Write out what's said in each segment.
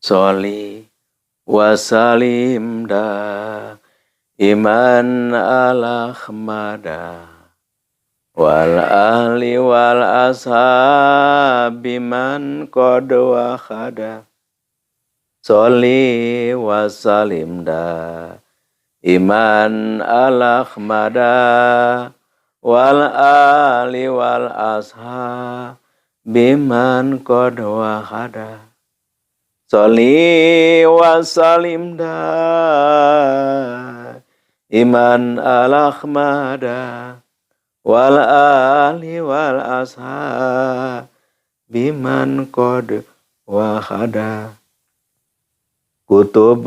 Sholli wa salim da iman ala khmada wal ahli wal ashabi man qad wa khada. Sholli wa salim da iman ala khmada wal ahli wal ashabi man qad wa khada. Sholli wa salim da iman ala khmada wal ali wal ashabi man qad wa khada. Kutub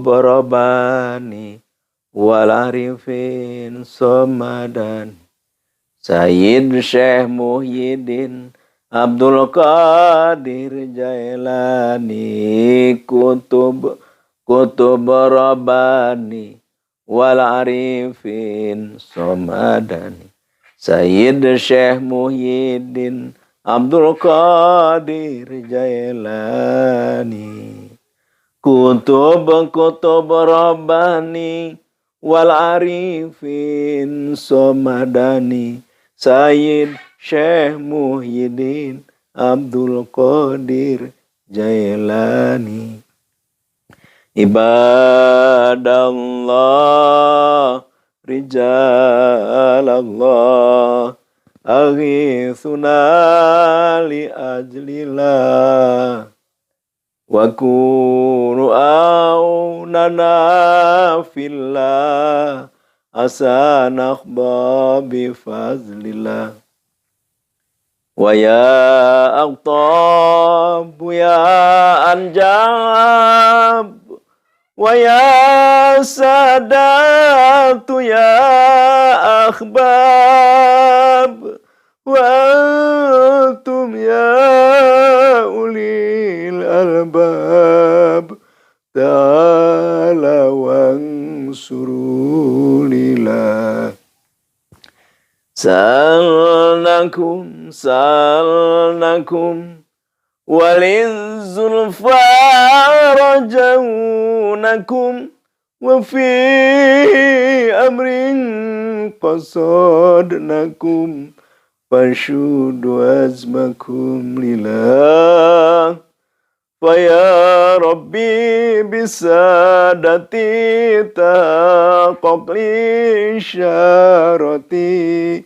Rabbani wal arifin somadan Sayyid Syekh Muhyiddin Abdul Qadir Jailani. Kutub Rabbani wal arifin somadani Sayyid Syekh Muhyiddin Abdul Qadir Jailani. Kutub Rabbani wal arifin somadani Sayyid Syekh Muhyiddin Abdul Qadir Jailani. Ibadallah rijalallah aghithuna li ajlillah wa kunu aunana fillah asanakhba bifazlillah. Wa ya aqtab ya anjab wa ya sadatu ya akhbab wa antum ya ulil albab ta'ala wansurulillah. Salnakum walizzulfa rajaunakum wa fi amrin qasadnakum fashudu azmakum lillah. Faya Rabbi bisadati taqli syarati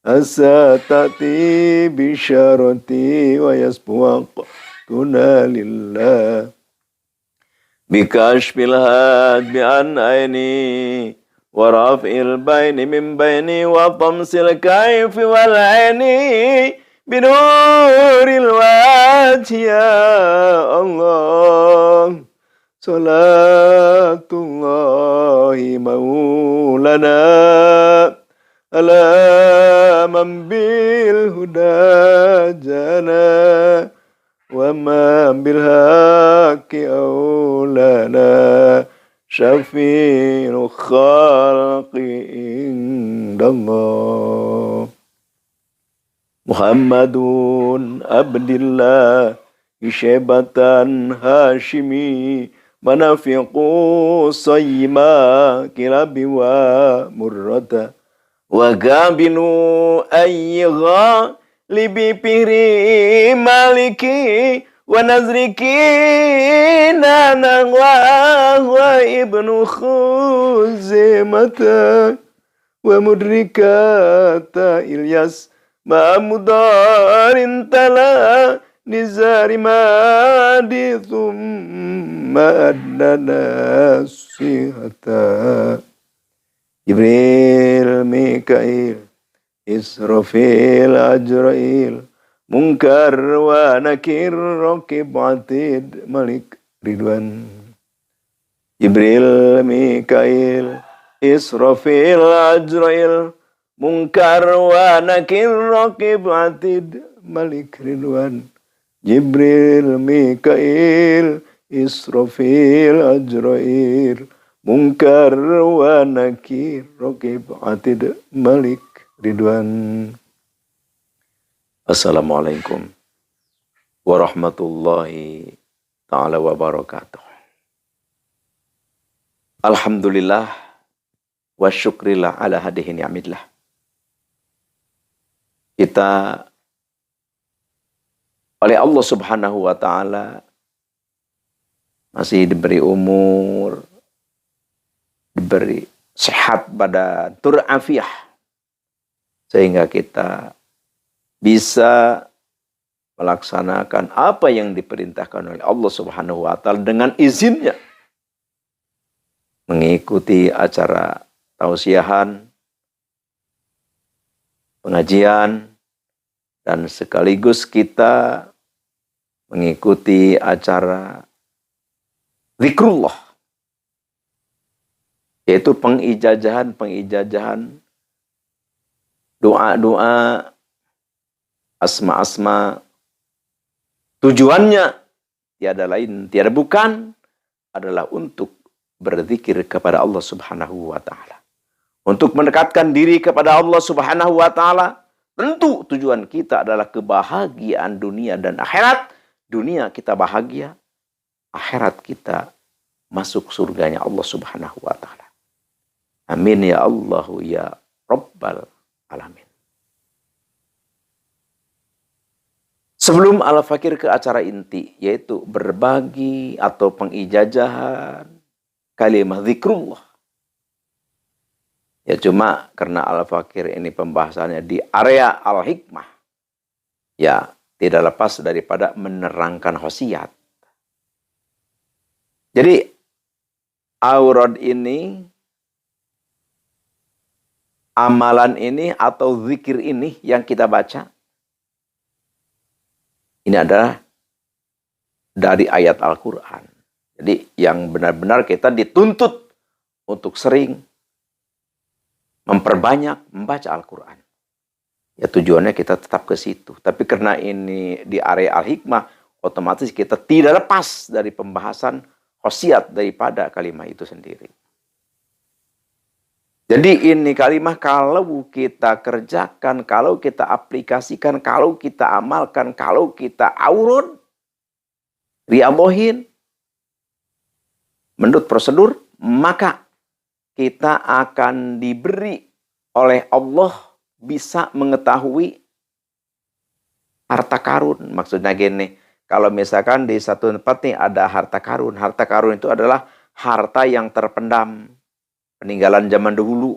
asatati bisyarati wa yasbuaqtuna lillah. Bikashfil hadbi an aini wa raf'il baini min baini wa tamsil kaifi wal aini binuril wajhi ya Allah. Salatullahi maulana ala man bil huda jana wa ma bil haqqi aulana syafi'ul khalqi indallah. Muhammadun abdillah isyebatan hashimi manafiqu sayyima kilabi wa murrata wa gabinu ayyigha libi pihri maliki wa nazriki nanangwa wa ibnu khuzimata wa mudrikata Ilyas ma'amudarin tala nizari madi thumma adnana sihata. Jibril, Mikail, Israfil, Ajrail, Munkar wa Nakir, Raqib, Atid, Malik, Ridwan. Jibril, Mikail, Israfil, Ajrail, Munkar wa Nakir, Raqib, Atid, Malik, Ridwan. Jibril, Mikail, Israfil, Ajrail, Munkar wa Nakir, Raqib, Atid, Malik, Ridwan. Assalamualaikum warahmatullahi ta'ala wa barakatuh. Alhamdulillah wa syukrillah ala hadihi ni'amillah. Kita oleh Allah Subhanahu wa ta'ala masih diberi umur, diberi sehat badan, turafiah, sehingga kita bisa melaksanakan apa yang diperintahkan oleh Allah Subhanahu wa ta'ala dengan izinnya. Mengikuti acara tausiahan, pengajian, dan sekaligus kita mengikuti acara zikrullah, yaitu pengijazahan doa-doa, asma-asma. Tujuannya tiada lain, tiada bukan adalah untuk berzikir kepada Allah Subhanahu wa ta'ala. Untuk mendekatkan diri kepada Allah Subhanahu wa ta'ala. Tentu tujuan kita adalah kebahagiaan dunia dan akhirat. Dunia kita bahagia, akhirat kita masuk surganya Allah Subhanahu wa ta'ala. Amin ya Allah ya Rabbal alamin. Sebelum Al-Fakir ke acara inti, yaitu berbagi atau pengijazahan kalimat zikrullah. Ya cuma karena Al-Fakir ini pembahasannya di area Al-Hikmah, ya tidak lepas daripada menerangkan khosiat. Jadi aurad ini, amalan ini atau zikir ini yang kita baca, ini adalah dari ayat Al-Quran. Jadi yang benar-benar kita dituntut untuk sering memperbanyak membaca Al-Quran. Ya tujuannya kita tetap ke situ. Tapi karena ini di area Al-Hikmah, otomatis kita tidak lepas dari pembahasan khosiat daripada kalimat itu sendiri. Jadi ini kalimat kalau kita kerjakan, kalau kita aplikasikan, kalau kita amalkan, kalau kita aurud, riabohin, menurut prosedur, maka kita akan diberi oleh Allah bisa mengetahui harta karun. Maksudnya gini, kalau misalkan di satu tempat nih ada harta karun. Harta karun itu adalah harta yang terpendam. Peninggalan zaman dahulu.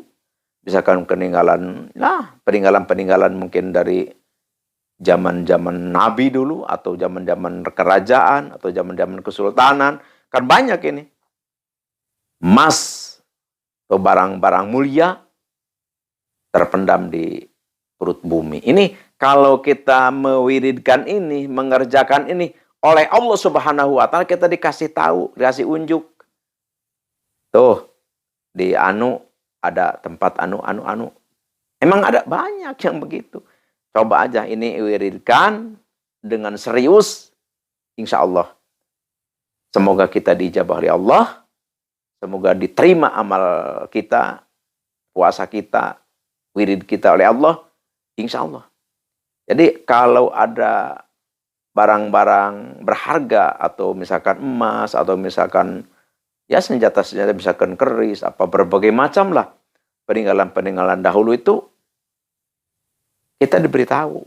Misalkan peninggalan mungkin dari zaman-zaman Nabi dulu, atau zaman-zaman kerajaan, atau zaman-zaman kesultanan. Kan banyak ini. Emas atau barang-barang mulia terpendam di perut bumi. Ini kalau kita mewiridkan ini, mengerjakan ini oleh Allah Subhanahu wa ta'ala, kita dikasih tahu, dikasih unjuk. Tuh, di ada tempat anu. Emang ada banyak yang begitu. Coba aja ini wiridkan dengan serius, insya Allah. Semoga kita dijabah oleh Allah. Semoga diterima amal kita, puasa kita, wirid kita oleh Allah, insya Allah. Jadi kalau ada barang-barang berharga, atau misalkan emas, atau misalkan ya senjata-senjata, misalkan keris, apa berbagai macam lah, peninggalan-peninggalan dahulu itu, kita diberitahu.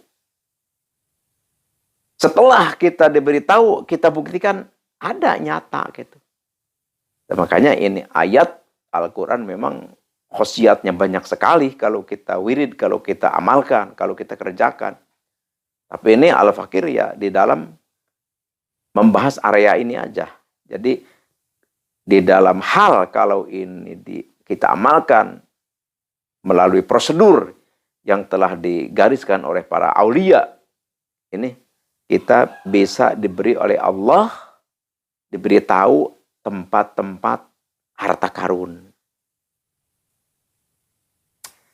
Setelah kita diberitahu, kita buktikan ada nyata gitu. Dan makanya ini ayat Al-Quran memang khosiatnya banyak sekali kalau kita wirid, kalau kita amalkan, kalau kita kerjakan. Tapi ini Al-Fakir ya di dalam membahas area ini aja. Jadi di dalam hal kalau ini kita amalkan melalui prosedur yang telah digariskan oleh para aulia, ini kita bisa diberi oleh Allah, diberi tahu tempat-tempat harta karun.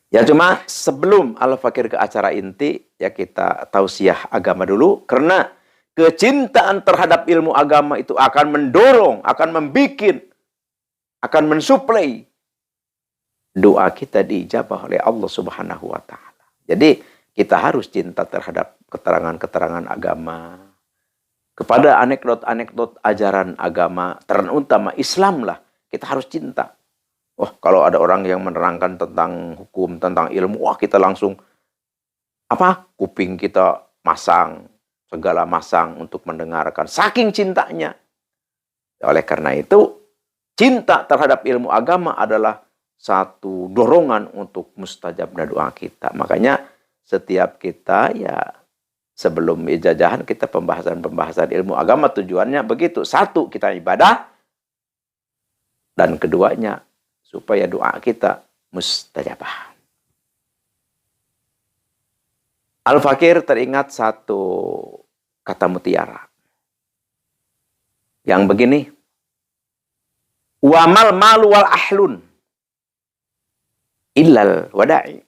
Ya cuma sebelum Al-Fakir ke acara inti, ya kita tausiah agama dulu. Karena kecintaan terhadap ilmu agama itu akan mendorong, akan membikin, akan mensuplai doa kita diijabah oleh Allah Subhanahu wa ta'ala. Jadi kita harus cinta terhadap keterangan-keterangan agama. kepada anekdot-anekdot ajaran agama, terutama Islam lah, kita harus cinta. Wah, kalau ada orang yang menerangkan tentang hukum, tentang ilmu, wah kita langsung, kuping kita masang, segala masang untuk mendengarkan. Saking cintanya. Oleh karena itu, cinta terhadap ilmu agama adalah satu dorongan untuk mustajabnya doa kita. Makanya setiap kita sebelum ijazahan kita pembahasan ilmu agama tujuannya begitu. Satu, kita ibadah. Dan keduanya, supaya doa kita mustajabah. Al-Fakir teringat satu kata mutiara. Yang begini. Wamal malu wal ahlun. Illal wada'i.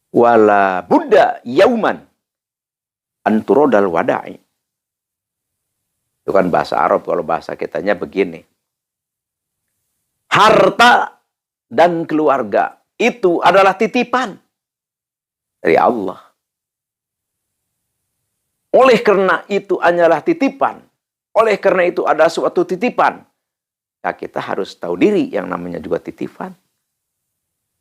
Wala buddha yauman anturodal wada'i. Itu kan bahasa Arab, kalau bahasa kitanya begini. Harta dan keluarga itu adalah titipan dari Allah. Oleh karena itu hanyalah titipan. Oleh karena itu ada suatu titipan. Ya kita harus tahu diri yang namanya juga titipan.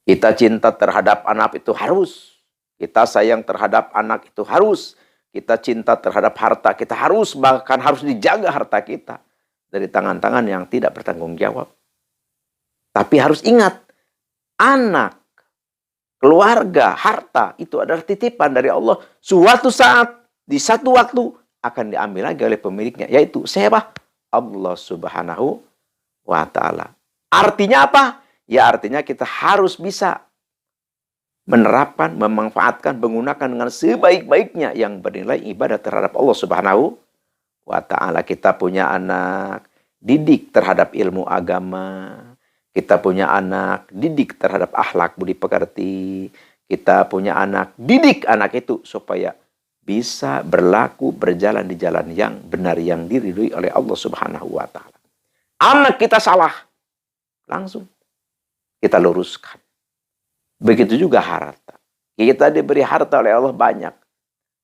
Kita cinta terhadap anak itu harus. Kita sayang terhadap anak itu harus. Kita cinta terhadap harta kita harus. Bahkan harus dijaga harta kita. Dari tangan-tangan yang tidak bertanggung jawab. Tapi harus ingat. Anak, keluarga, harta itu adalah titipan dari Allah. Suatu saat, di satu waktu akan diambil lagi oleh pemiliknya. Yaitu siapa? Allah Subhanahu wa Ta'ala. Artinya apa? Ya artinya kita harus bisa menerapkan, memanfaatkan, menggunakan dengan sebaik-baiknya yang bernilai ibadah terhadap Allah Subhanahu wa Ta'ala. Kita punya anak, didik terhadap ilmu agama. Kita punya anak, didik terhadap akhlak budi pekerti. Kita punya anak, didik anak itu supaya bisa berlaku, berjalan di jalan yang benar, yang diridhoi oleh Allah Subhanahu wa Ta'ala. Anak kita salah, langsung kita luruskan. Begitu juga harta. Kita diberi harta oleh Allah banyak.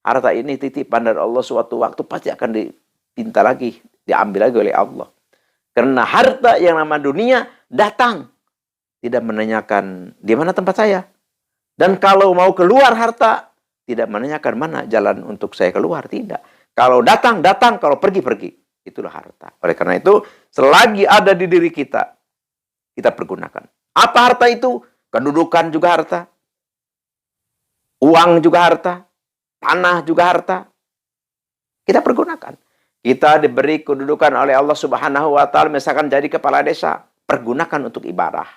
Harta ini titipan dari Allah, suatu waktu pasti akan dipinta lagi, diambil lagi oleh Allah. Karena harta yang nama dunia datang, tidak menanyakan di mana tempat saya. Dan kalau mau keluar harta, tidak menanyakan mana jalan untuk saya keluar, tidak. Kalau datang, datang. Kalau pergi, pergi. Itulah harta. Oleh karena itu, selagi ada di diri kita, kita pergunakan. Apa harta itu? Kedudukan juga harta. Uang juga harta. Tanah juga harta. Kita pergunakan. Kita diberi kedudukan oleh Allah Subhanahu wa Ta'ala, misalkan jadi kepala desa. Pergunakan untuk ibadah.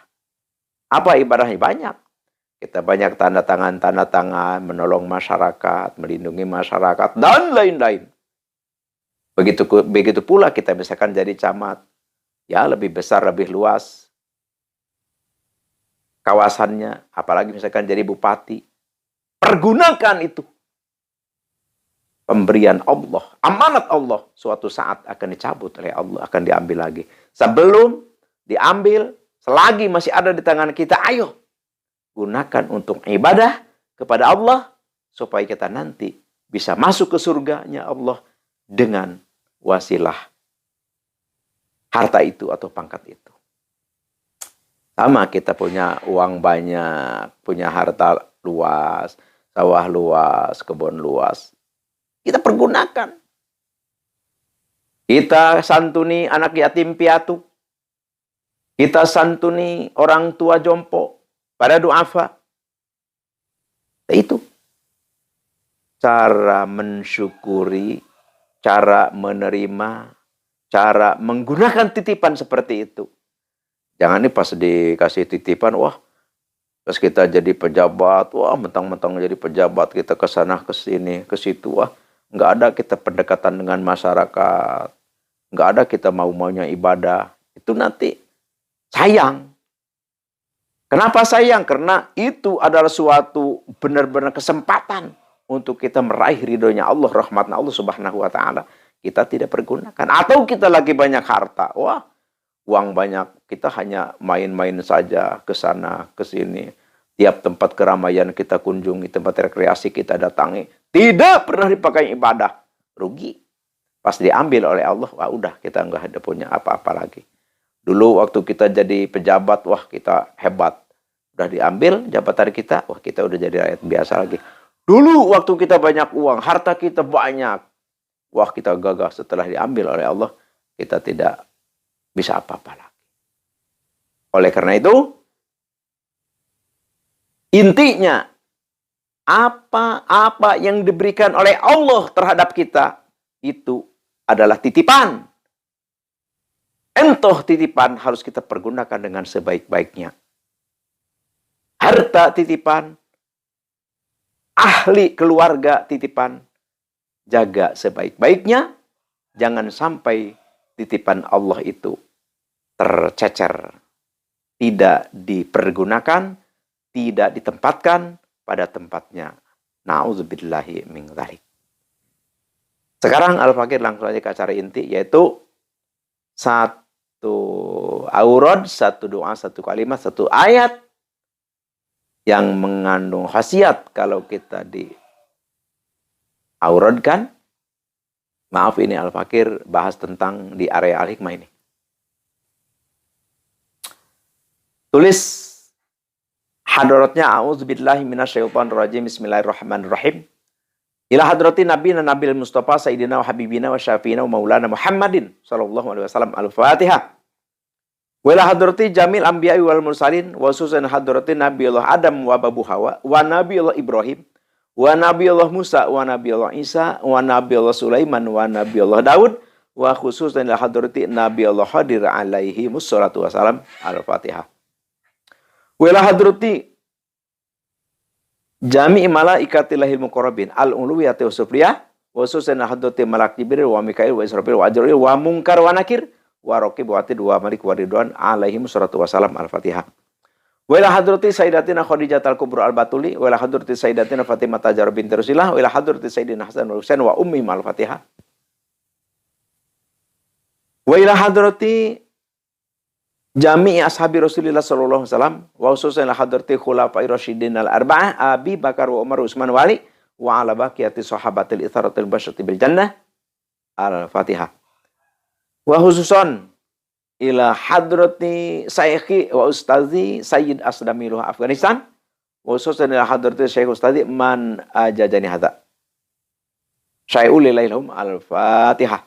Apa ibadahnya? Banyak. Kita banyak tanda tangan, menolong masyarakat, melindungi masyarakat, dan lain-lain. Begitu pula kita misalkan jadi camat. Ya, lebih besar, lebih luas kawasannya. Apalagi misalkan jadi bupati. Pergunakan itu. Pemberian Allah, amanat Allah, suatu saat akan dicabut oleh Allah, akan diambil lagi. Sebelum diambil, selagi masih ada di tangan kita, ayo. Gunakan untuk ibadah kepada Allah, supaya kita nanti bisa masuk ke surganya Allah dengan wasilah harta itu atau pangkat itu. Sama kita punya uang banyak, punya harta luas, sawah luas, kebun luas. Kita pergunakan. Kita santuni anak yatim piatu. Kita santuni orang tua jompo. Pada du'afa. Itu cara mensyukuri, cara menerima, cara menggunakan titipan seperti itu. Jangan nih pas dikasih titipan, wah, terus kita jadi pejabat, wah, mentang-mentang jadi pejabat, kita ke sana, ke sini, ke situ, wah, nggak ada kita pendekatan dengan masyarakat, nggak ada kita mau-maunya ibadah. Itu nanti sayang. Kenapa sayang? Karena itu adalah suatu benar-benar kesempatan untuk kita meraih ridhonya Allah, rahmatnya Allah Subhanahu wa Ta'ala. Kita tidak pergunakan. Atau kita lagi banyak harta. Wah, uang banyak. Kita hanya main-main saja ke sana, ke sini. Tiap tempat keramaian kita kunjungi, tempat rekreasi kita datangi. tidak pernah dipakai ibadah, rugi. Pas diambil oleh Allah, wah udah kita nggak ada punya apa-apa lagi. Dulu waktu kita jadi pejabat, wah kita hebat. Udah diambil jabatan kita, wah kita udah jadi rakyat biasa lagi. Dulu waktu kita banyak uang, harta kita banyak, wah kita gagah. Setelah diambil oleh Allah, kita tidak bisa apa-apa lagi. Oleh karena itu, intinya, apa-apa yang diberikan oleh Allah terhadap kita, itu adalah titipan. Entoh titipan harus kita pergunakan dengan sebaik-baiknya. Harta titipan, ahli keluarga titipan, jaga sebaik-baiknya. Jangan sampai titipan Allah itu tercecer, tidak dipergunakan, tidak ditempatkan pada tempatnya. Na'udzubillahi min dzalik. Sekarang Al-Fakir langsung saja ke acara inti, yaitu satu aurad, satu doa, satu kalimat, satu ayat yang mengandung khasiat kalau kita diauradkan. Maaf, ini Al-Fakir bahas tentang di area Al-Hikmah ini. Tulis hadaratnya, a'udzubillahi minasyaitonirrajim, bismillahirrahmanirrahim. Ila hadrati nabiyina nabil mustafa sayyidina wa habibina wa syafiina wa maulana Muhammadin sallallahu alaihi wasallam. Al-Fatihah. Wa ila hadrati jamil anbiya'i wal mursalin wa khususan hadrati nabiyullah Adam wa babu Hawa wa nabiyullah Ibrahim wa nabiyullah Musa wa nabiyullah Isa wa nabiyullah Sulaiman wa nabiyullah Daud wa khususan ila hadrati nabiyullah Khadir alaihi wassalatu wassalam. Al-Fatihah. Wa ila hadrati jami'i malaikatillahil muqarrabin al-uluwiyati wasufliyah wa khususan hadrati malak Jibril wa Mikail wa Israfil wa Ajrail wa Munkar wa Nakir wa Raqib wa Atid wa Malik wa Ridwan alaihim wassalatu wassalam. Al-Fatihah. Wa ila hadrati sayyidatina Khadijah al-Kubra al-Batuli wa ila hadrati sayyidatina Fatimah Zahra binti Rasulillah wa ila hadrati sayyidina Hasan wal Husain wa ummihim. Al-Fatihah. Wa ila hadrati jami'i ashabi Rasulillah sallallahu alaihi wasallam wa khususan ila hadrati khulafa'ir rasyidin al-arba'ah Abi Bakar wa Umar Utsman wa Ali wa ala baqiyati sahabatil itsaratil basyati bil jannah. Al-Fatihah. Wa khususan ila hadrati sayyidi wa ustazi Sayyid Asdamiluh Afghanistan wa khususan ila hadrati Syekh Ustazi man ajajani hadza. Syai'ul ilaihum. Al-Fatihah.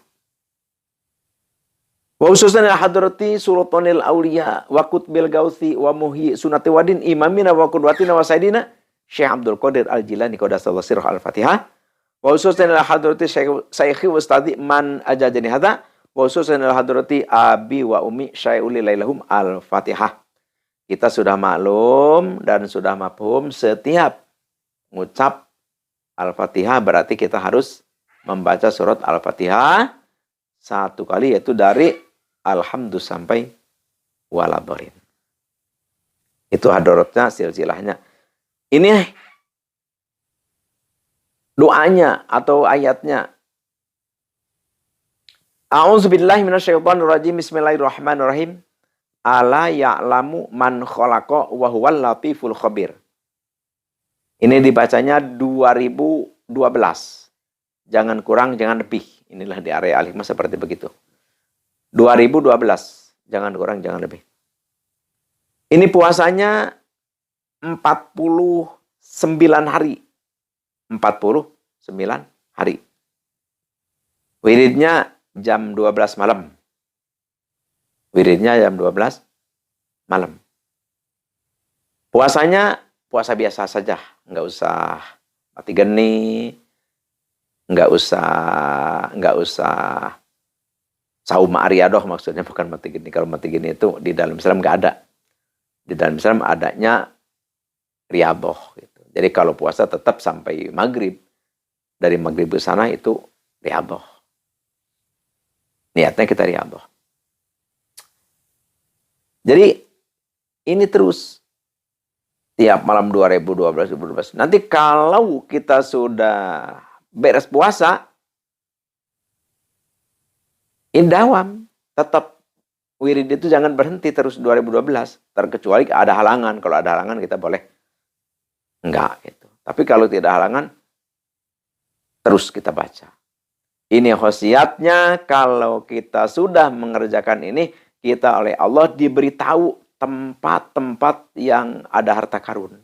Wa khususan ila hadrati Sultanil Auliya wa Qutbil Gausi wa Muhyi Sunati Wadin imamina wa qudwatina wa sayyidina Syekh Abdul Qadir Al-Jilani qaddasallahu sirruh. Al-Fatihah. Wa khususan ila hadrati Syekh Ustazi man ajajani hadza wa khususan ila hadrati abi wa ummi syai'ul ilaihum. Al-Fatihah. Kita sudah maklum dan sudah mafhum, setiap mengucap Al-Fatihah berarti kita harus membaca surat Al-Fatihah satu kali, yaitu dari Alhamdulillah sampai waladhdallin. Itu hadaratnya, silsilahnya. Ini doanya atau ayatnya. A'udzubillahi minasyaitonirrajim. Bismillahirrahmanirrahim. Ala ya'lamu man khalaqa wa huwal latiful khabir. Ini dibacanya 2012. Jangan kurang, jangan lebih. Inilah di area Al-Hikmah seperti begitu. 2012. Jangan kurang, jangan lebih. Ini puasanya 49 hari. 49 hari. Wiridnya jam 12 malam. Wiridnya jam 12 malam. Puasanya puasa biasa saja. Nggak usah mati geni. Nggak usah saum ariadoh, maksudnya bukan mati geni. Kalau mati geni itu di dalam Islam nggak ada. Di dalam Islam adanya riadoh. Gitu. Jadi kalau puasa tetap sampai maghrib. Dari maghrib ke sana itu riadoh. Niatnya kita riadoh. Jadi ini terus. Tiap malam 2012. Nanti kalau kita sudah beres puasa, indawam, tetap wirid itu jangan berhenti terus 2012, terkecuali ada halangan. Kalau ada halangan kita boleh enggak gitu. Tapi kalau tidak halangan, terus kita baca. Ini khasiatnya kalau kita sudah mengerjakan ini, kita oleh Allah diberitahu tempat-tempat yang ada harta karun.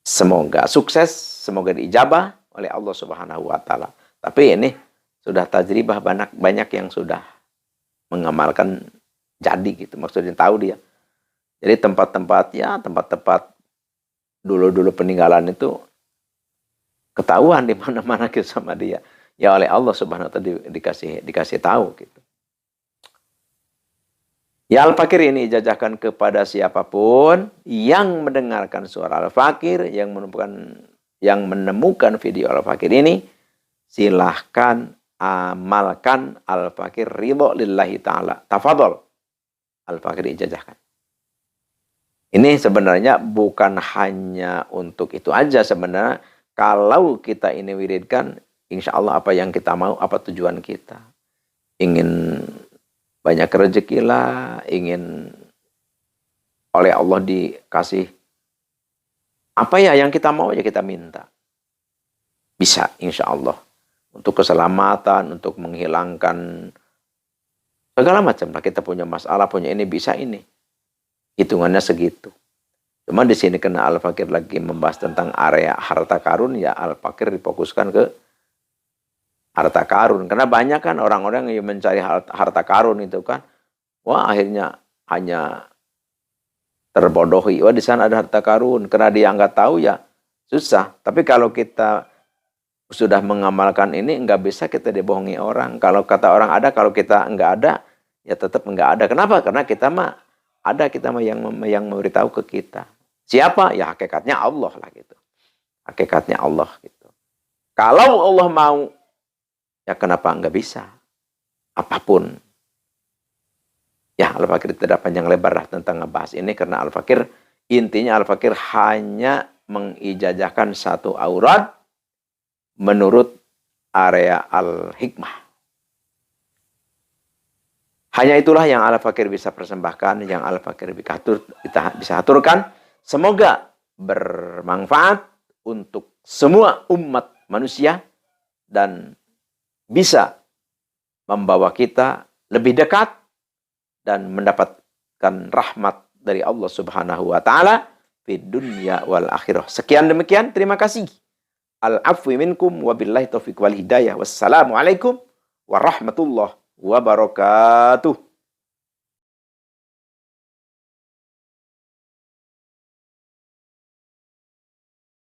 Semoga sukses, semoga diijabah oleh Allah Subhanahu wa taala. Tapi ini sudah tajribah, banyak yang sudah mengamalkan jadi gitu. Maksudnya tahu dia. Jadi tempat-tempat dulu peninggalan itu ketahuan di mana-mana gitu sama dia. Ya oleh Allah Subhanahu wa taala dikasih tahu gitu. Ya Al-Fakir ini ijazahkan kepada siapapun yang mendengarkan suara Al-Fakir, yang menemukan video Al-Fakir ini, silahkan amalkan Al-Fakir ridho lillahi ta'ala. Tafadhol. Al-Fakir ijazahkan. Ini sebenarnya bukan hanya untuk itu aja sebenarnya. Kalau kita ini wiridkan, insya Allah apa yang kita mau, apa tujuan kita. Ingin banyak rezeki lah, ingin oleh Allah dikasih apa ya yang kita mau aja kita minta. Bisa insya Allah. Untuk keselamatan, untuk menghilangkan segala macam lah. Kita punya masalah, punya ini, bisa ini. Hitungannya segitu. Cuma di sini kena Al-Fakir lagi membahas tentang area harta karun, ya Al-Fakir difokuskan ke harta karun. Karena banyak kan orang-orang yang mencari harta karun itu kan. Wah akhirnya hanya terbodohi. Wah di sana ada harta karun. Karena dia nggak tahu ya susah. Tapi kalau kita sudah mengamalkan ini nggak bisa kita dibohongi orang. Kalau kata orang ada, kalau kita nggak ada ya tetap nggak ada. Kenapa? Karena kita mah ada, kita mah yang memberitahu ke kita. Siapa? Ya hakikatnya Allah lah gitu. Hakikatnya Allah gitu. Kalau Allah mau, ya kenapa nggak bisa? Apapun. Ya Al-Fakir tidak panjang lebar lah tentang ngebahas ini. Karena Al-Fakir, intinya Al-Fakir hanya mengijazahkan satu aurat menurut area Al-Hikmah. Hanya itulah yang Al-Fakir bisa persembahkan, yang Al-Fakir bisa aturkan. Semoga bermanfaat untuk semua umat manusia dan bisa membawa kita lebih dekat dan mendapatkan rahmat dari Allah Subhanahu wa taala fid dunya wal akhirah. Sekian demikian, terima kasih. Al-afwi minkum wabillahi taufiq wal hidayah. Wassalamualaikum warahmatullahi wabarakatuh.